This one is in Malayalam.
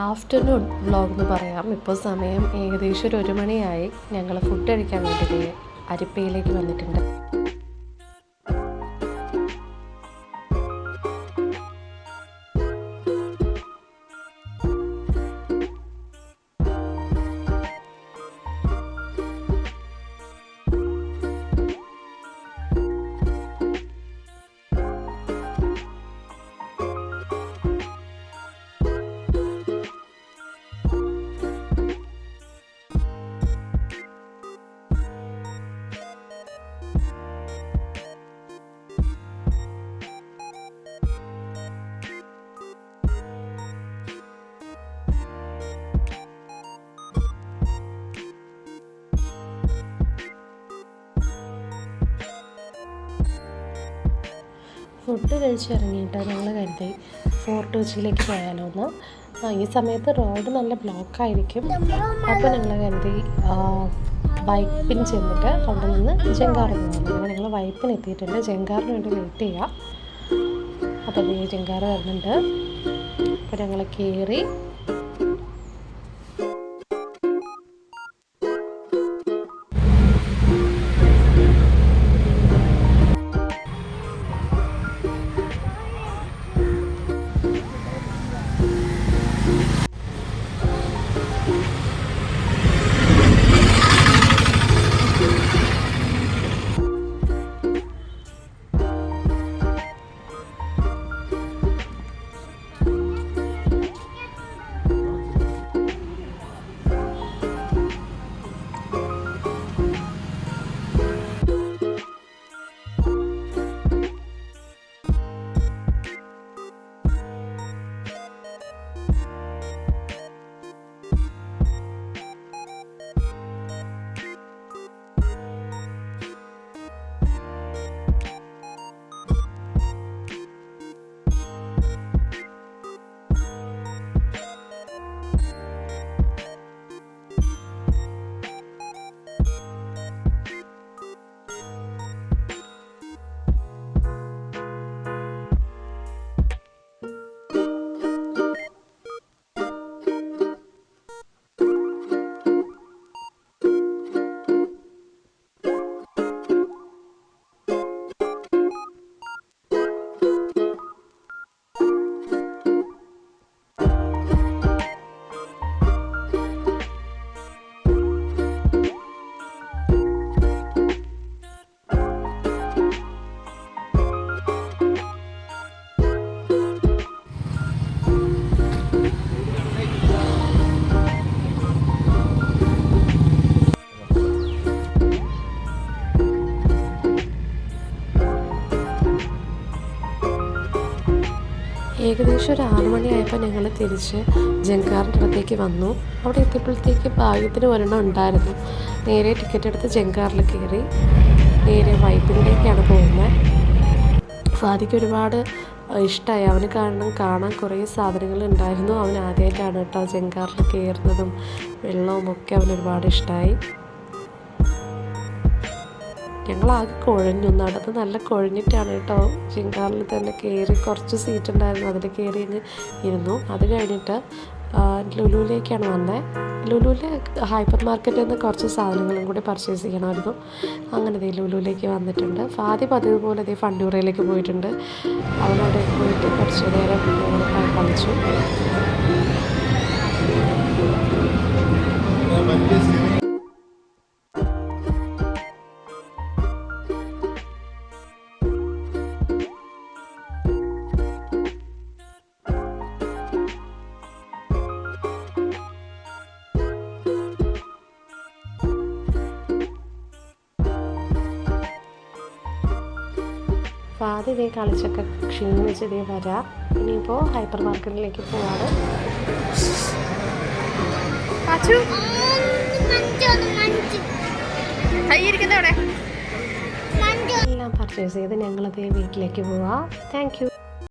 ആഫ്റ്റർനൂൺ വ്ളോഗ് എന്ന് പറയാം. ഇപ്പോൾ സമയം ഏകദേശം ഒരു 1 മണിയായി. ഞങ്ങൾ ഫുഡ് കഴിക്കാൻ വേണ്ടി അരിപ്പയിലേക്ക് വന്നിട്ടുണ്ട്. ഫുഡ് കഴിച്ചിറങ്ങിയിട്ട് ഞങ്ങൾ കരുതി ഫോർട്ട് കൊച്ചിയിലേക്ക് പോയാലോ എന്ന്. ഈ സമയത്ത് റോഡ് നല്ല ബ്ലോക്കായിരിക്കും. അപ്പോൾ ഞങ്ങൾ കരുതി വൈപ്പിൻ ചെന്നിട്ട് അവിടെ നിന്ന് ജങ്കാറിന് പോകുന്നു. അങ്ങനെ ഞങ്ങൾ വൈപ്പിന് എത്തിയിട്ടുണ്ട്. ജങ്കാറിന് വേണ്ടി വെയിറ്റ് ചെയ്യാം. അപ്പോൾ ഈ ജങ്കാറ് വരുന്നുണ്ട്. അപ്പോൾ ഞങ്ങൾ കയറി. ഏകദേശം ഒരു 6 മണിയായപ്പോൾ ഞങ്ങൾ തിരിച്ച് ജങ്കാറിൻ്റെ അടുത്തേക്ക് വന്നു. അവിടെ എത്തിയപ്പോഴത്തേക്ക് ഭാഗ്യത്തിന് ഒരെണ്ണം ഉണ്ടായിരുന്നു. നേരെ ടിക്കറ്റ് എടുത്ത് ജങ്കാറിൽ കയറി നേരെ വൈപ്പിനിലേക്കാണ് പോകുന്നത്. ഫാദിക്ക് ഒരുപാട് ഇഷ്ടമായി. അവന് കാണാൻ കുറേ സാധനങ്ങൾ ഉണ്ടായിരുന്നു. അവൻ ആദ്യമായിട്ടാണ് കേട്ടോ ജങ്കാറിൽ കയറുന്നതും വെള്ളവും ഒക്കെ അവന് ഒരുപാട് ഇഷ്ടമായി. ഞങ്ങളാകെ കുഴഞ്ഞു. നടന്ന് നല്ല കുഴഞ്ഞിട്ടാണ് കേട്ടോ ജങ്കാറിൽ തന്നെ കയറി. കുറച്ച് സീറ്റ് ഉണ്ടായിരുന്നു, അതിൽ കയറി ഇരുന്നു. അത് കഴിഞ്ഞിട്ട് ലുലുവിലേക്കാണ് വന്നത്. ലുലുവിലെ ഹൈപ്പർ മാർക്കറ്റിൽ നിന്ന് കുറച്ച് സാധനങ്ങളും കൂടി പർച്ചേസ് ചെയ്യണമായിരുന്നു. അങ്ങനെ ലുലുവിലേക്ക് വന്നിട്ടുണ്ട്. ഫാദി പതിവ് പോലെ ഫണ്ടൂറയിലേക്ക് പോയിട്ടുണ്ട്. അവനവിടെ പോയിട്ട് കുറച്ച് നേരം കളിച്ചു. ഫാദി കളിച്ചൊക്കെ ക്ഷീണിച്ച് വരാം. ഇനിയിപ്പോൾ ഹൈപ്പർ മാർക്കറ്റിലേക്ക് പോവാണ്. എല്ലാം പർച്ചേസ് ചെയ്ത് ഞങ്ങളതേ വീട്ടിലേക്ക് പോവാം. Thank you.